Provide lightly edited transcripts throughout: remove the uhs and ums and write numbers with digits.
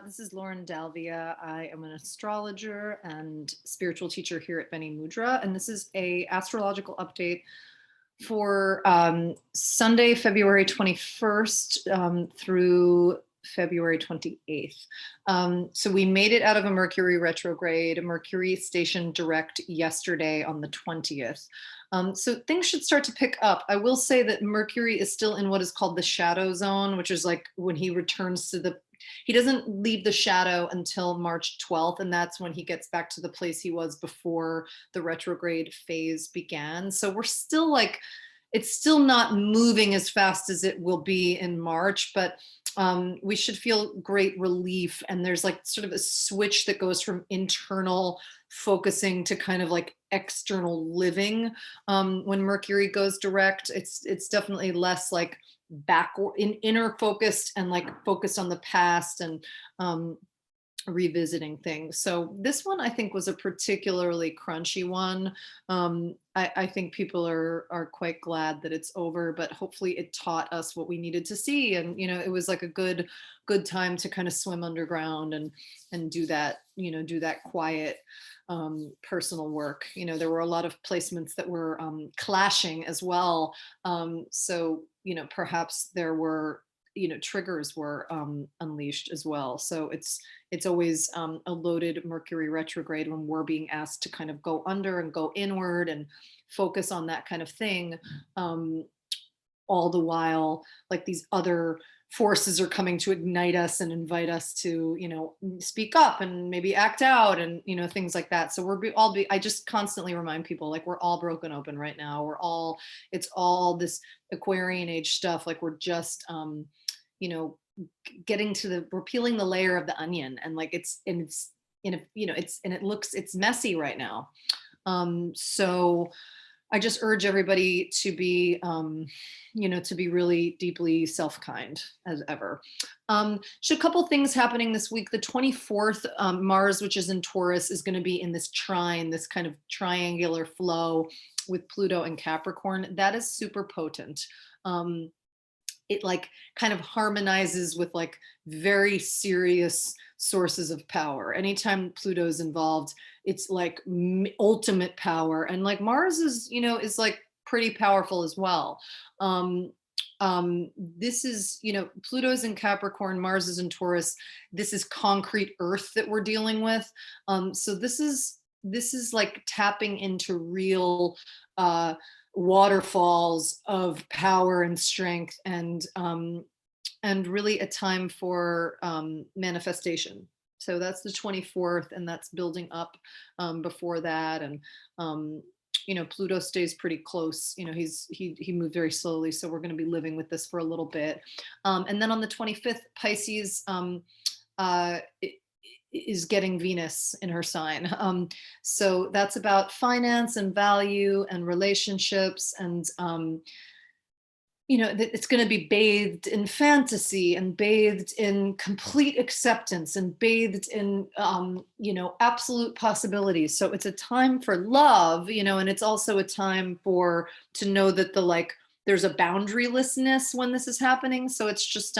This is Lauren Dalvia. I am an astrologer and spiritual teacher here at Bene Mudra, and this is a astrological update for Sunday, February 21st through February 28th. So we made it out of a Mercury retrograde. Mercury stationed direct yesterday on the 20th. So things should start to pick up. I will say that Mercury is still in what is called the shadow zone, which is like when he returns to he doesn't leave the shadow until March 12th, and that's when he gets back to the place he was before the retrograde phase began. So we're still like, it's still not moving as fast as it will be in March, but we should feel great relief. And there's like sort of a switch that goes from internal focusing to kind of like external living. When Mercury goes direct, it's definitely less like inner focused and like focused on the past and revisiting things. So this one I think was a particularly crunchy one. I think people are quite glad that it's over, but hopefully it taught us what we needed to see. And it was like a good time to kind of swim underground and do that, do that quiet personal work. There were a lot of placements that were clashing as well. So perhaps there were triggers were unleashed as well. So it's always a loaded Mercury retrograde when we're being asked to kind of go under and go inward and focus on that kind of thing. All the while, like these other forces are coming to ignite us and invite us to, speak up and maybe act out and, things like that. So I just constantly remind people, like, we're all broken open right now. It's all this Aquarian age stuff. Like we're just, we're peeling the layer of the onion, and like it's messy right now. So I just urge everybody to be, to be really deeply self-kind as ever. So a couple things happening this week. The 24th, Mars, which is in Taurus, is going to be in this trine, this kind of triangular flow with Pluto and Capricorn. That is super potent. It like kind of harmonizes with like very serious sources of power. Anytime Pluto's involved, it's like ultimate power. And like Mars is, is like pretty powerful as well. This is, Pluto's in Capricorn, Mars is in Taurus. This is concrete earth that we're dealing with. So this is like tapping into real, waterfalls of power and strength, and really a time for manifestation. So that's the 24th, and that's building up before that. And Pluto stays pretty close. He moved very slowly, so we're going to be living with this for a little bit. And then on the 25th, Pisces is getting Venus in her sign. So that's about finance and value and relationships, and it's going to be bathed in fantasy and bathed in complete acceptance and bathed in absolute possibilities. So it's a time for love, and it's also a time to know that there's a boundarylessness when this is happening. So it's just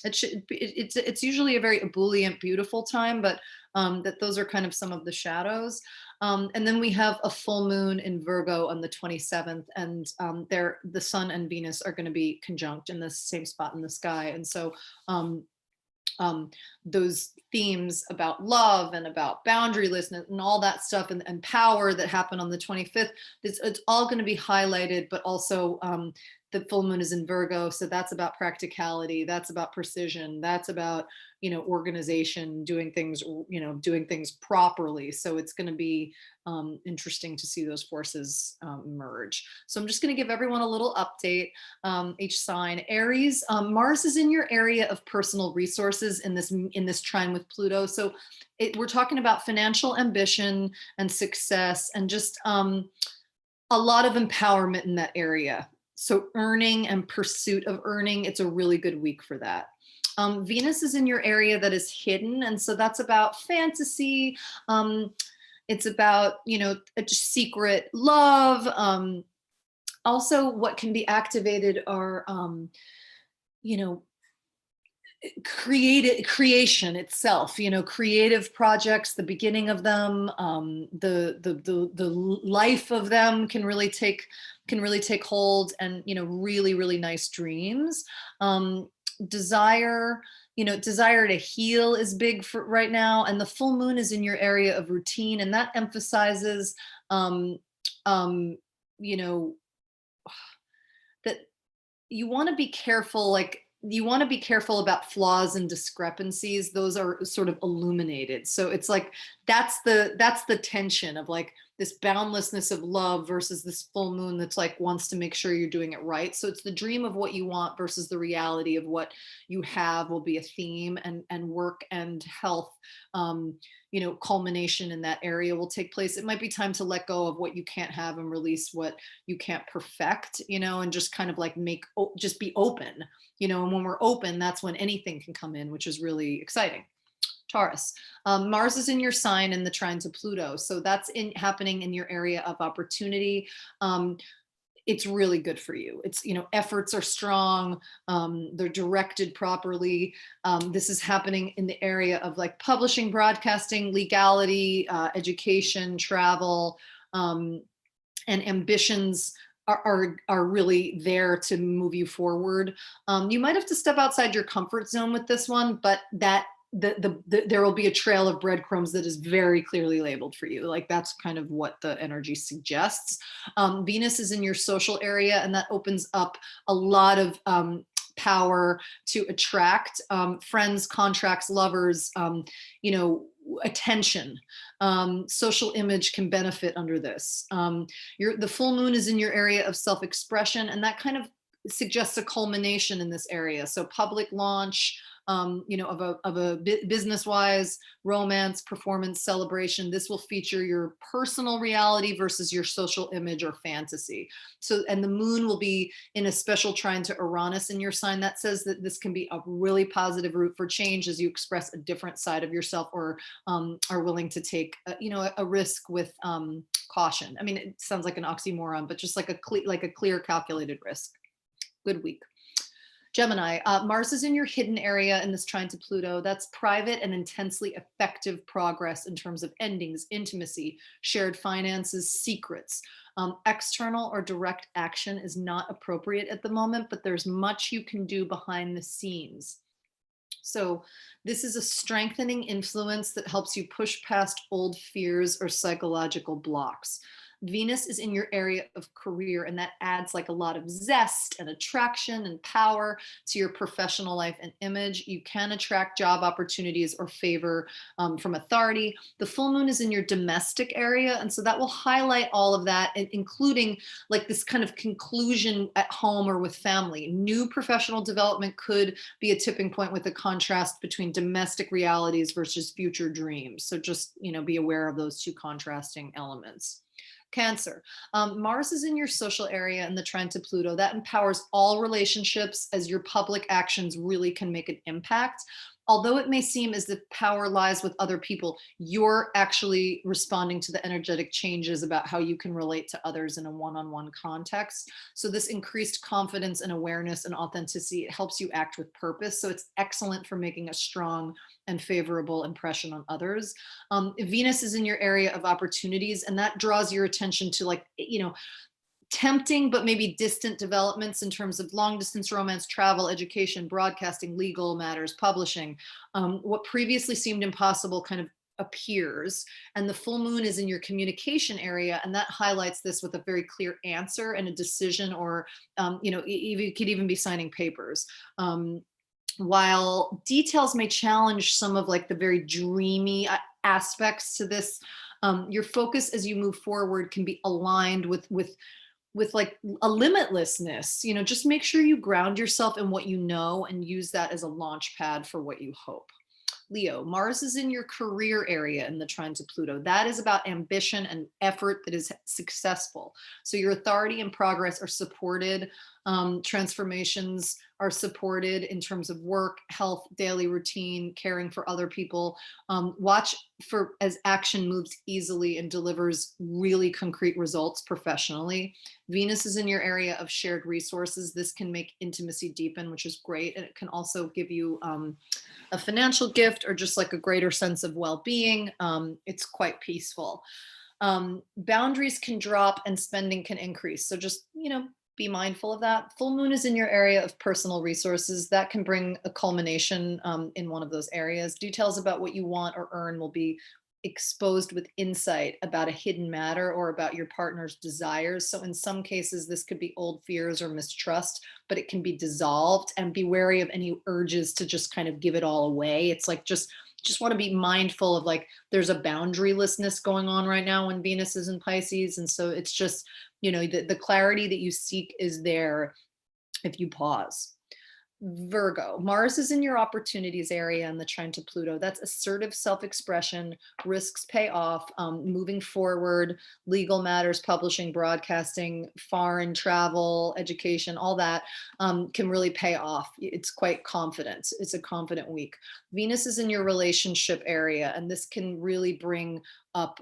it's usually a very ebullient, beautiful time, but that those are kind of some of the shadows. And then we have a full moon in Virgo on the 27th, and the Sun and Venus are going to be conjunct in the same spot in the sky. And so those themes about love and about boundarylessness and all that stuff and power that happened on the 25th, it's all going to be highlighted, but also the full moon is in Virgo. So that's about practicality. That's about precision. That's about, organization, doing things properly. So it's going to be interesting to see those forces merge. So I'm just going to give everyone a little update, each sign. Aries, Mars is in your area of personal resources in this trine with Pluto. So we're talking about financial ambition and success, and just a lot of empowerment in that area. So earning and pursuit of earning, it's a really good week for that. Venus is in your area that is hidden. And so that's about fantasy. It's about, a secret love. Also what can be activated are, creation itself, creative projects, the beginning of them, the life of them can really take hold, and really, really nice dreams. um desire desire to heal is big for right now, and the full moon is in your area of routine, and that emphasizes um um you know that you want to be careful, like you want to be careful about flaws and discrepancies. Those are sort of illuminated, so it's like that's the tension of like this boundlessness of love versus this full moon that's like wants to make sure you're doing it right. So it's the dream of what you want versus the reality of what you have will be a theme, and work and health, um culmination in that area will take place. It might be time to let go of what you can't have and release what you can't perfect, and just kind of like just be open, and when we're open, that's when anything can come in, which is really exciting. Taurus. Mars is in your sign in the trine to Pluto, so that's happening in your area of opportunity. um, it's really good for you. It's, efforts are strong. They're directed properly. This is happening in the area of like publishing, broadcasting, legality, education, travel, and ambitions are really there to move you forward. You might have to step outside your comfort zone with this one, but there will be a trail of breadcrumbs that is very clearly labeled for you. Like that's kind of what the energy suggests. Venus is in your social area, and that opens up a lot of power to attract friends, contracts, lovers, attention. Social image can benefit under this. The full moon is in your area of self-expression, and that kind of suggests a culmination in this area. So public launch, of a business wise, romance, performance, celebration. This will feature your personal reality versus your social image or fantasy. So, and the moon will be in a special trine to Uranus in your sign. That says that this can be a really positive route for change as you express a different side of yourself, or are willing to take, a risk with caution. I mean, it sounds like an oxymoron, but just like a clear, calculated risk. Good week. Gemini. Mars is in your hidden area in this trine to Pluto. That's private and intensely effective progress in terms of endings, intimacy, shared finances, secrets. External or direct action is not appropriate at the moment, but there's much you can do behind the scenes. So this is a strengthening influence that helps you push past old fears or psychological blocks. Venus is in your area of career, and that adds like a lot of zest and attraction and power to your professional life and image. You can attract job opportunities or favor from authority. The full moon is in your domestic area, and so that will highlight all of that, including like this kind of conclusion at home or with family. New professional development could be a tipping point with the contrast between domestic realities versus future dreams. So just, be aware of those two contrasting elements. Cancer. Mars is in your social area in the trine to Pluto. That empowers all relationships as your public actions really can make an impact. Although it may seem as if power lies with other people, you're actually responding to the energetic changes about how you can relate to others in a one-on-one context. So this increased confidence and awareness and authenticity, it helps you act with purpose. So it's excellent for making a strong and favorable impression on others. Venus is in your area of opportunities, and that draws your attention to like, tempting but maybe distant developments in terms of long distance romance, travel, education, broadcasting, legal matters, publishing. What previously seemed impossible kind of appears, and the full moon is in your communication area, and that highlights this with a very clear answer and a decision, or you could even be signing papers. While details may challenge some of like the very dreamy aspects to this, your focus as you move forward can be aligned with like a limitlessness. Just make sure you ground yourself in what you know and use that as a launch pad for what you hope. Leo. Mars is in your career area in the trine to Pluto. That is about ambition and effort that is successful. So your authority and progress are supported. Transformations are supported in terms of work, health, daily routine, caring for other people. Watch for as action moves easily and delivers really concrete results professionally. Venus is in your area of shared resources. This can make intimacy deepen, which is great. And it can also give you a financial gift or just like a greater sense of well-being. It's quite peaceful. Boundaries can drop and spending can increase. So just, be mindful of that. Full moon is in your area of personal resources. That can bring a culmination in one of those areas. Details about what you want or earn will be exposed with insight about a hidden matter or about your partner's desires. So in some cases, this could be old fears or mistrust, but it can be dissolved, and be wary of any urges to just kind of give it all away. It's like, just want to be mindful of, like, there's a boundarylessness going on right now when Venus is in Pisces. And so it's just, the clarity that you seek is there if you pause. Virgo, Mars is in your opportunities area in the trine to Pluto. That's assertive self-expression, risks pay off, moving forward, legal matters, publishing, broadcasting, foreign travel, education, all that can really pay off. It's quite confident. It's a confident week. Venus is in your relationship area, and this can really bring up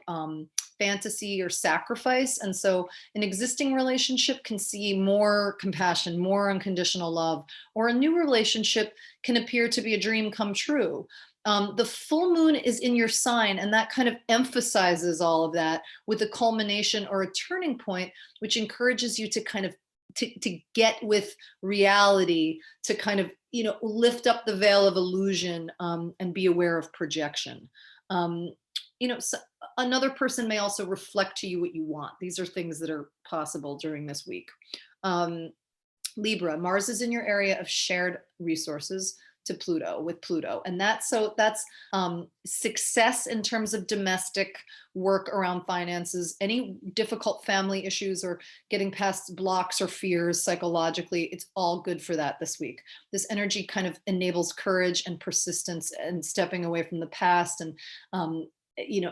fantasy or sacrifice. And so an existing relationship can see more compassion, more unconditional love, or a new relationship can appear to be a dream come true. The full moon is in your sign, and that kind of emphasizes all of that with a culmination or a turning point, which encourages you to kind of to get with reality, to kind of, lift up the veil of illusion and be aware of projection. So another person may also reflect to you what you want. These are things that are possible during this week. Libra, Mars is in your area of shared resources to Pluto, with Pluto. And that's success in terms of domestic work around finances, any difficult family issues or getting past blocks or fears psychologically. It's all good for that this week. This energy kind of enables courage and persistence and stepping away from the past and,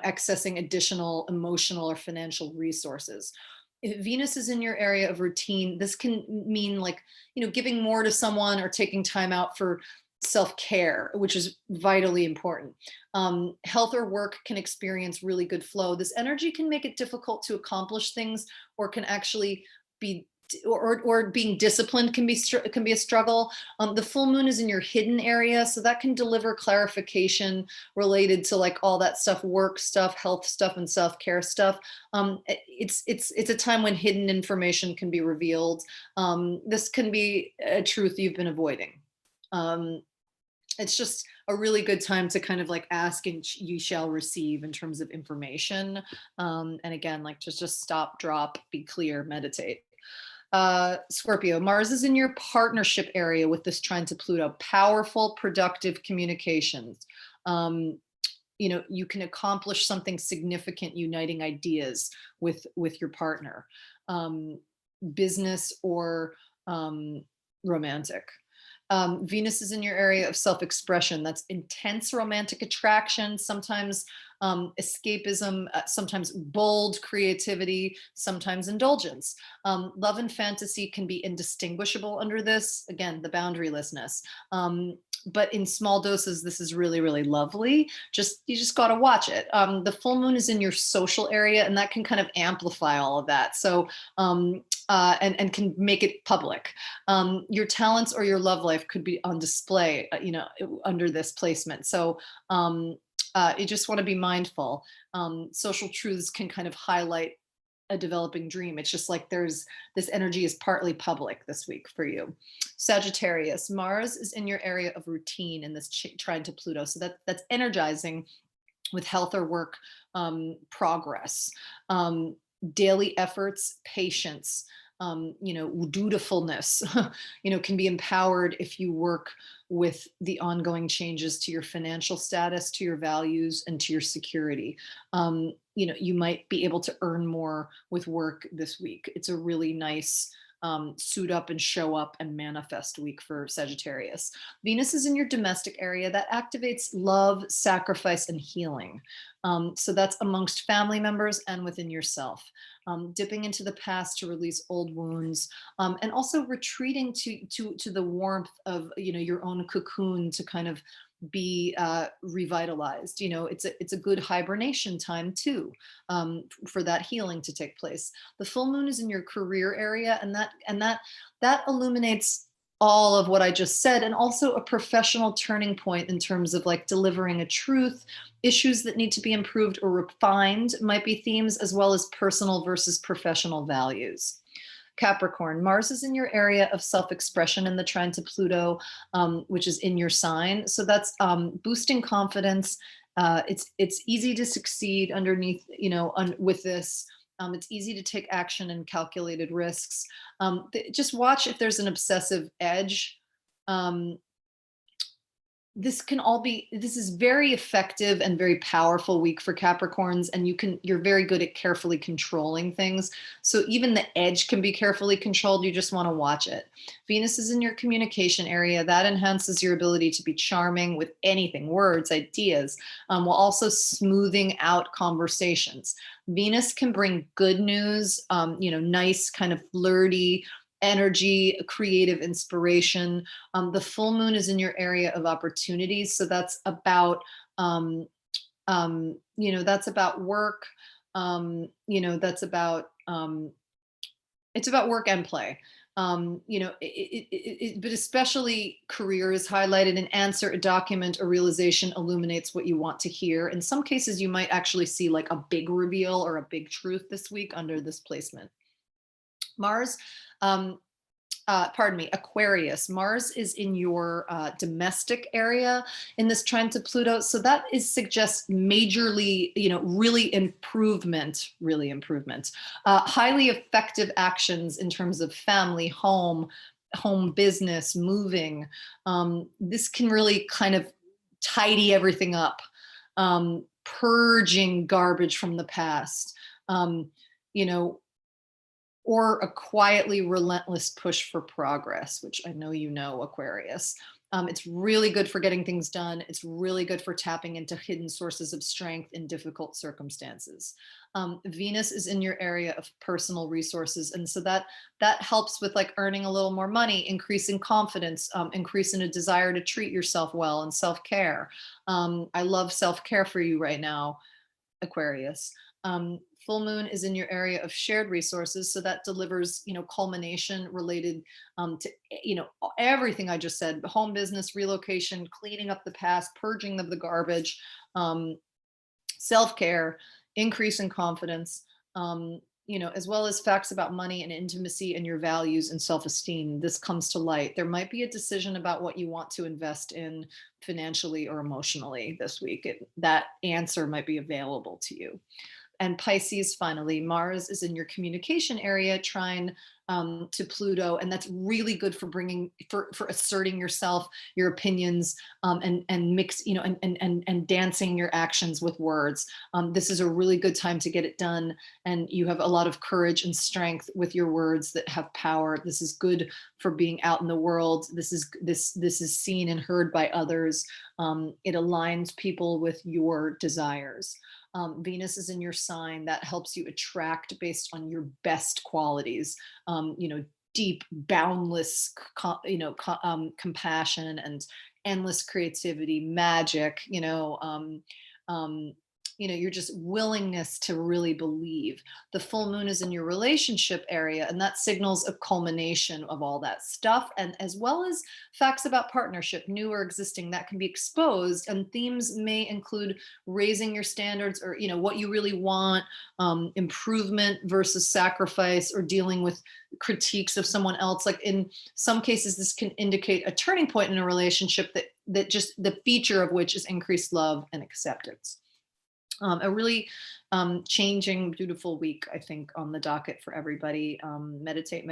accessing additional emotional or financial resources. If Venus is in your area of routine, this can mean, like, giving more to someone or taking time out for self-care, which is vitally important. Health or work can experience really good flow. This energy can make it difficult to accomplish things, or can actually be, or being disciplined can be a struggle. The full moon is in your hidden area, so that can deliver clarification related to, like, all that stuff, work stuff, health stuff, and self-care stuff. It's a time when hidden information can be revealed. This can be a truth you've been avoiding. It's just a really good time to kind of, like, ask and you shall receive in terms of information. And again, like, just stop, drop, be clear, meditate. Scorpio, Mars is in your partnership area with this trine to Pluto. Powerful, productive communications. You can accomplish something significant uniting ideas with your partner, business or romantic. Venus is in your area of self-expression. That's intense romantic attraction, sometimes escapism, sometimes bold creativity, sometimes indulgence. Love and fantasy can be indistinguishable under this. Again, the boundarylessness. But in small doses, this is really, really lovely. You just got to watch it. The full moon is in your social area, and that can kind of amplify all of that. So, and can make it public. Your talents or your love life could be on display, under this placement. So, you just want to be mindful. Social truths can kind of highlight a developing dream. It's just like this energy is partly public this week for you. Sagittarius, Mars is in your area of routine in this trine to Pluto. So that's energizing with health or work progress, daily efforts, patience, dutifulness, can be empowered if you work with the ongoing changes to your financial status, to your values, and to your security. You might be able to earn more with work this week. It's a really nice suit up and show up and manifest week for Sagittarius. Venus is in your domestic area. That activates love, sacrifice, and healing. So that's amongst family members and within yourself. Dipping into the past to release old wounds, and also retreating to the warmth of your own cocoon to kind of be revitalized. It's a good hibernation time too, for that healing to take place. The full moon is in your career area, and that illuminates all of what I just said, and also a professional turning point in terms of like delivering a truth. Issues that need to be improved or refined might be themes, as well as personal versus professional values. Capricorn, Mars is in your area of self-expression in the trine to Pluto, which is in your sign. So that's boosting confidence. It's easy to succeed underneath, with this. It's easy to take action and calculated risks. Just watch if there's an obsessive edge. This is very effective and very powerful week for Capricorns, and you're very good at carefully controlling things. So even the edge can be carefully controlled. You just want to watch it. Venus is in your communication area. That enhances your ability to be charming with anything, words, ideas, while also smoothing out conversations. Venus can bring good news, nice kind of flirty energy, creative inspiration. The full moon is in your area of opportunities. So that's about, that's about work. That's about, it's about work and play. But especially career is highlighted. An answer, a document, a realization illuminates what you want to hear. In some cases, you might actually see like a big reveal or a big truth this week under this placement. Mars, Aquarius. Mars is in your domestic area in this trine to Pluto. So that suggests majorly, really improvement. Highly effective actions in terms of family, home business, moving. This can really kind of tidy everything up, purging garbage from the past. Or a quietly relentless push for progress, which I know Aquarius. It's really good for getting things done. It's really good for tapping into hidden sources of strength in difficult circumstances. Venus is in your area of personal resources. And so that helps with like earning a little more money, increasing confidence, increasing a desire to treat yourself well, and self-care. I love self-care for you right now, Aquarius. Full moon is in your area of shared resources. So that delivers, culmination related to, everything I just said: home business, relocation, cleaning up the past, purging of the garbage, self-care, increase in confidence, as well as facts about money and intimacy and your values and self-esteem. This comes to light. There might be a decision about what you want to invest in financially or emotionally this week. That answer might be available to you. And Pisces, finally, Mars is in your communication area, trine to Pluto, and that's really good for for asserting yourself, your opinions, and mix, and dancing your actions with words. This is a really good time to get it done, and you have a lot of courage and strength with your words that have power. This is good for being out in the world. This is seen and heard by others. It aligns people with your desires. Venus is in your sign. That helps you attract based on your best qualities, deep, boundless, compassion and endless creativity, magic, your just willingness to really believe. The full moon is in your relationship area, and that signals a culmination of all that stuff, and as well as facts about partnership, new or existing, that can be exposed. And themes may include raising your standards, or what you really want, improvement versus sacrifice, or dealing with critiques of someone else. Like in some cases, this can indicate a turning point in a relationship that just the feature of which is increased love and acceptance. A really changing, beautiful week, I think, on the docket for everybody. Meditate,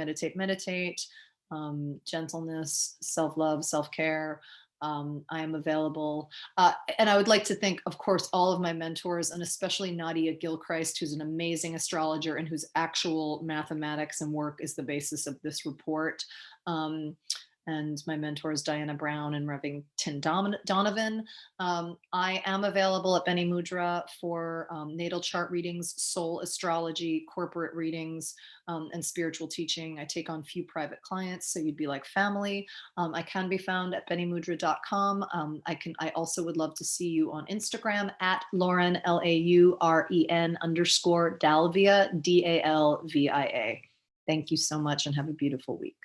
gentleness, self-love, self-care, I am available. And I would like to thank, of course, all of my mentors, and especially Nadia Gilchrist, who's an amazing astrologer and whose actual mathematics and work is the basis of this report. Um, and my mentors, Diana Brown and Revington Donovan. I am available at Bene Mudra for natal chart readings, soul astrology, corporate readings, and spiritual teaching. I take on few private clients, so you'd be like family. I can be found at benemudra.com. I also would love to see you on Instagram at Lauren, LAUREN _ Dalvia, DALVIA. Thank you so much and have a beautiful week.